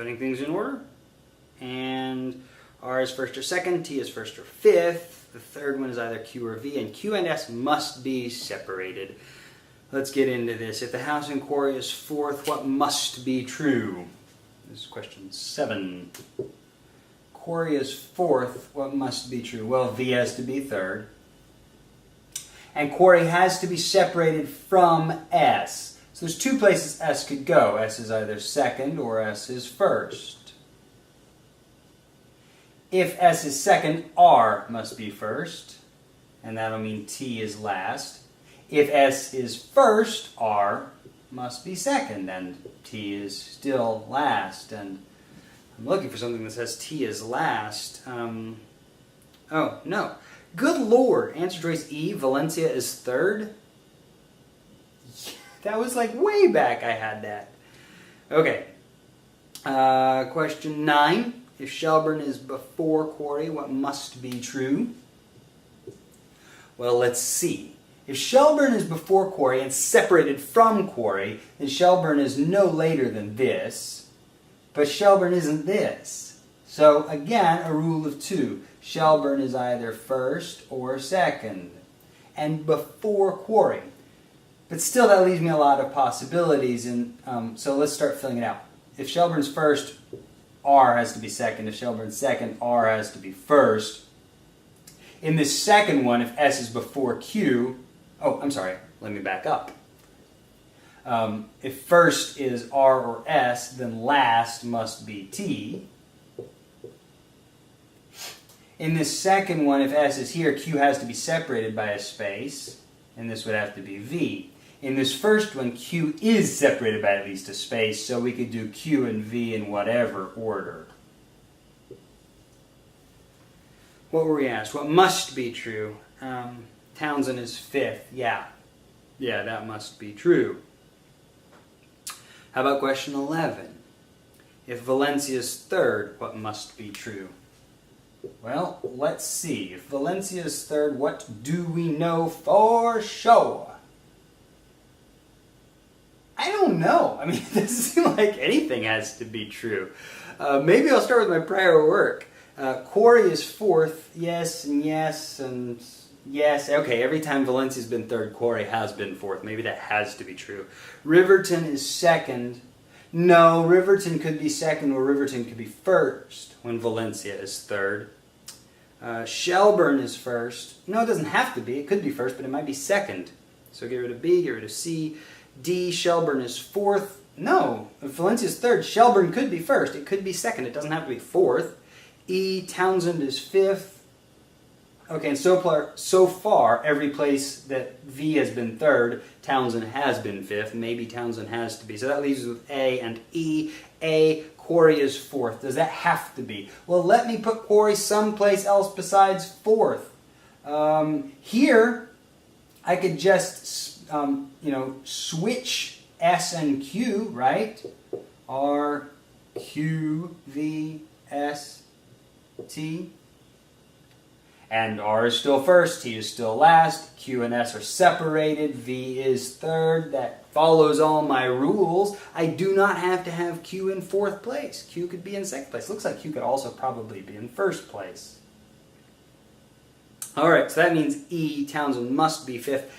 putting things in order. And R is first or second, T is first or fifth. The third one is either Q or V, and Q and S must be separated. Let's get into this. If the house in quarry is fourth, what must be true? This is question 7. Quarry is fourth, what must be true? Well, V has to be third. And quarry has to be separated from S. So there's 2 places S could go. S is either second or S is first. If S is second, R must be first. And that'll mean T is last. If S is first, R must be second, and T is still last. And I'm looking for something that says T is last. Oh, no. Good Lord. Answer choice E, Valencia is third. That was like way back I had that. Okay. Question 9. If Shelburne is before quarry, what must be true? Well, let's see. If Shelburne is before quarry and separated from quarry, then Shelburne is no later than this, but Shelburne isn't this. So again, a rule of 2. Shelburne is either first or second, and before quarry. But still, that leaves me a lot of possibilities, and so let's start filling it out. If Shelburne's first, R has to be second. If Shelburne's second, R has to be first. In this second one, if S is before Q, let me back up. If first is R or S, then last must be T. In this second one, if S is here, Q has to be separated by a space, and this would have to be V. In this first one, Q is separated by at least a space, so we could do Q and V in whatever order. What were we asked? What must be true? Townsend is fifth. Yeah, that must be true. How about question 11? If Valencia is third, what must be true? Well, let's see. If Valencia is third, what do we know for sure? I don't know. I mean, it doesn't seem like anything has to be true. Maybe I'll start with my prior work. Quarry is fourth. Yes and yes and yes. Okay, every time Valencia's been third, Quarry has been fourth. Maybe that has to be true. Riverton is second. No, Riverton could be second or Riverton could be first when Valencia is third. Shelburne is first. No, it doesn't have to be. It could be first, but it might be second. So get rid of B, get rid of C. D, Shelburne is fourth. No, if Valencia is third, Shelburne could be first. It could be second. It doesn't have to be fourth. E, Townsend is fifth. Okay, and so far, every place that V has been third, Townsend has been fifth. Maybe Townsend has to be. So that leaves us with A and E. A, Quarry is fourth. Does that have to be? Well, let me put Quarry someplace else besides fourth. Here, I could just, switch S and Q, right? R, Q, V, S, T. And R is still first, T is still last, Q and S are separated, V is third. That follows all my rules. I do not have to have Q in fourth place. Q could be in second place. Looks like Q could also probably be in first place. Alright, so that means E, Townsend must be fifth.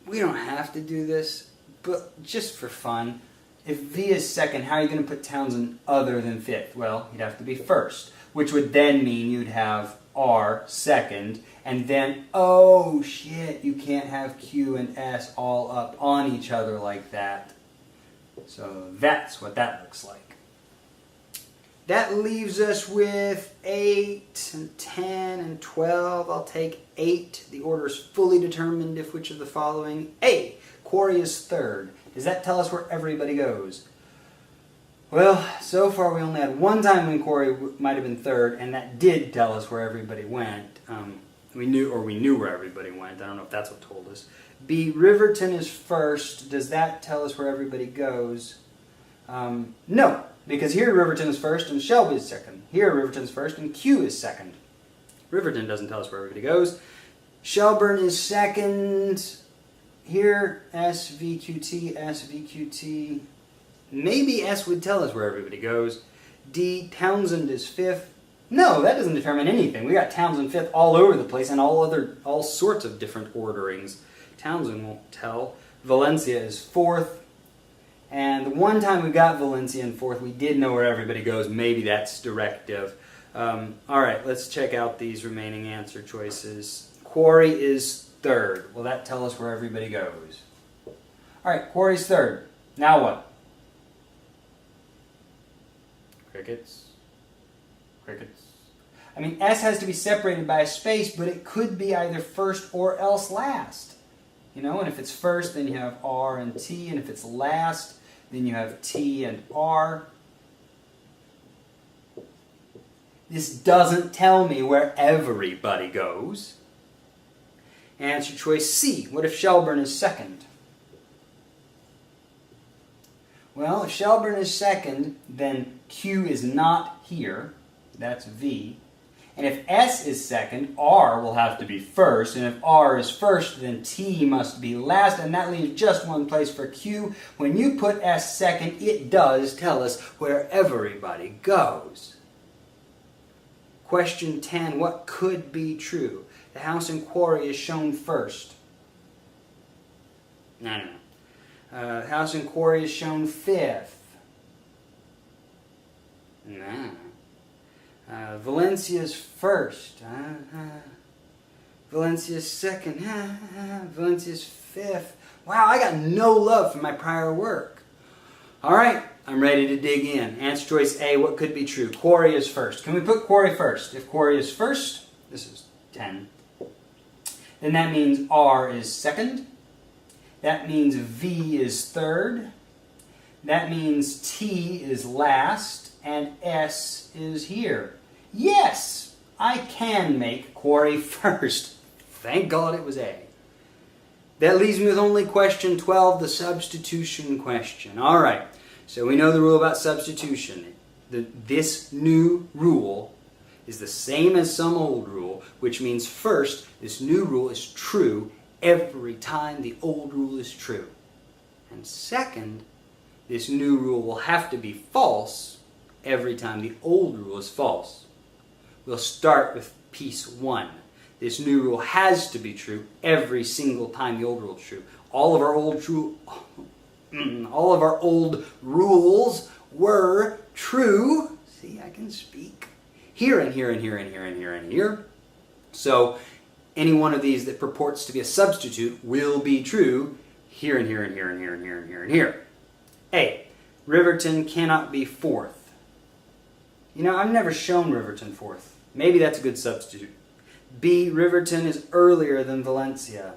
We don't have to do this, but just for fun, if V is second, how are you going to put Townsend other than fifth? Well, he'd have to be first, which would then mean you'd have R second, and then, oh shit, you can't have Q and S all up on each other like that. So that's what that looks like. That leaves us with 8 and 10 and 12. I'll take 8. The order is fully determined if which of the following. A, Quarry is third. Does that tell us where everybody goes? Well, so far we only had one time when Quarry might have been third, and that did tell us where everybody went. We knew where everybody went. I don't know if that's what told us. B, Riverton is first. Does that tell us where everybody goes? No, because here Riverton is first and Shelby is second. Here Riverton is first and Q is second. Riverton doesn't tell us where everybody goes. Shelburne is second. Here, S, V, Q, T, S, V, Q, T. maybe S would tell us where everybody goes. D, Townsend is 5th. No, that doesn't determine anything. We got Townsend 5th all over the place and all sorts of different orderings. Townsend won't tell. Valencia is 4th. And the one time we got Valencia in 4th, we did know where everybody goes. Maybe that's directive. All right, let's check out these remaining answer choices. Quarry is 3rd. Will that tell us where everybody goes? All right, Quarry's 3rd. Now what? Crickets. Crickets. I mean, S has to be separated by a space, but it could be either first or else last. You know, and if it's first, then you have R and T, and if it's last, then you have T and R. This doesn't tell me where everybody goes. Answer choice C. What if Shelburne is 2nd? Well, if Shelburne is 2nd, then Q is not here. That's V. And if S is 2nd, R will have to be 1st. And if R is 1st, then T must be last. And that leaves just one place for Q. When you put S 2nd, it does tell us where everybody goes. Question 10. What could be true? The house and quarry is shown first. No. House and quarry is shown 5th. No. Valencia's 1st. Valencia's 2nd. Valencia's 5th. Wow, I got no love for my prior work. All right, I'm ready to dig in. Answer choice A, what could be true? Quarry is 1st. Can we put quarry first? If quarry is 1st, this is 10, then that means R is 2nd. That means V is 3rd. That means T is last. And S is here. Yes, I can make quarry first. Thank God it was A. That leaves me with only question 12, the substitution question. All right, so we know the rule about substitution. This new rule is the same as some old rule, which means first, this new rule is true every time the old rule is true. And second, this new rule will have to be false every time the old rule is false. We'll start with piece 1. This new rule has to be true every single time the old rule is true. All of our old rules were true. See, I can speak. Here and here and here and here and here and here. So any one of these that purports to be a substitute will be true here and here and here and here and here and here and here. A. Riverton cannot be 4th. You know, I've never shown Riverton 4th. Maybe that's a good substitute. B. Riverton is earlier than Valencia.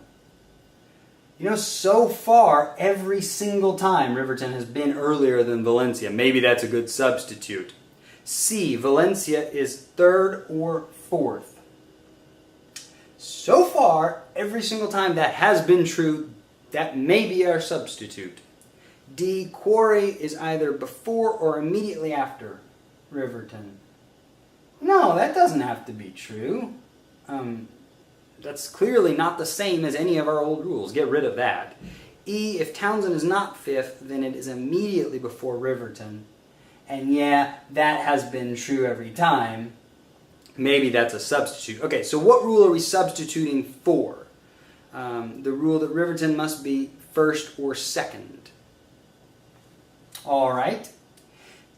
You know, so far, every single time Riverton has been earlier than Valencia. Maybe that's a good substitute. C. Valencia is 3rd or 4th. So far, every single time that has been true, that may be our substitute. D. Quarry is either before or immediately after Riverton. No, that doesn't have to be true. That's clearly not the same as any of our old rules. Get rid of that. E, if Townsend is not 5th, then it is immediately before Riverton. And yeah, that has been true every time. Maybe that's a substitute. Okay, so what rule are we substituting for? The rule that Riverton must be 1st or 2nd. All right.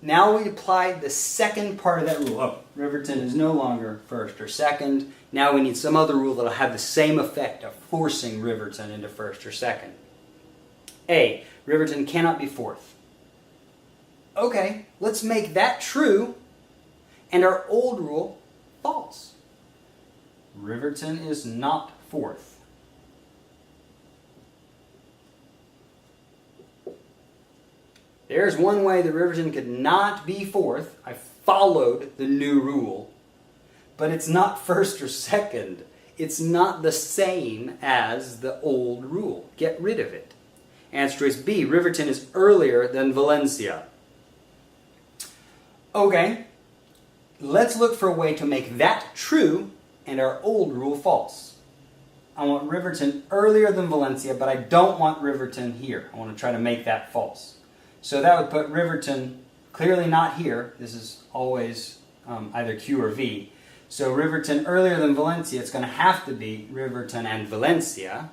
Now we applied the second part of that rule. Oh, Riverton is no longer 1st or 2nd. Now we need some other rule that will have the same effect of forcing Riverton into 1st or 2nd. A, Riverton cannot be 4th. Okay, let's make that true and our old rule false. Riverton is not 4th. There's one way that Riverton could not be 4th. I followed the new rule. But it's not 1st or 2nd. It's not the same as the old rule. Get rid of it. Answer choice B, Riverton is earlier than Valencia. Okay, let's look for a way to make that true and our old rule false. I want Riverton earlier than Valencia, but I don't want Riverton here. I want to try to make that false. So that would put Riverton clearly not here. This is always either Q or V. So Riverton earlier than Valencia, it's going to have to be Riverton and Valencia.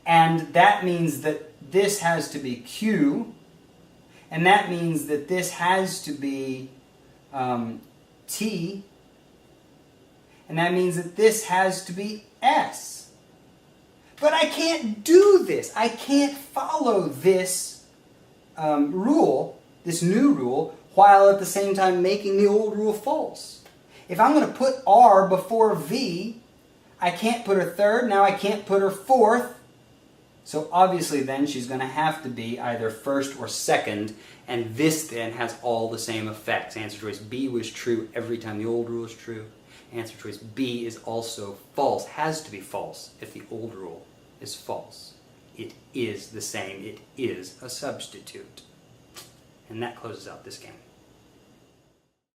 And that means that this has to be Q. And that means that this has to be T. And that means that this has to be S. But I can't do this. I can't follow this rule, this new rule, while at the same time making the old rule false. If I'm going to put R before V, I can't put her third, now I can't put her fourth. So obviously then she's going to have to be either first or second, and this then has all the same effects. Answer choice B was true every time the old rule is true. Answer choice B is also false, has to be false if the old rule is false. It is the same, it is a substitute. And that closes out this game.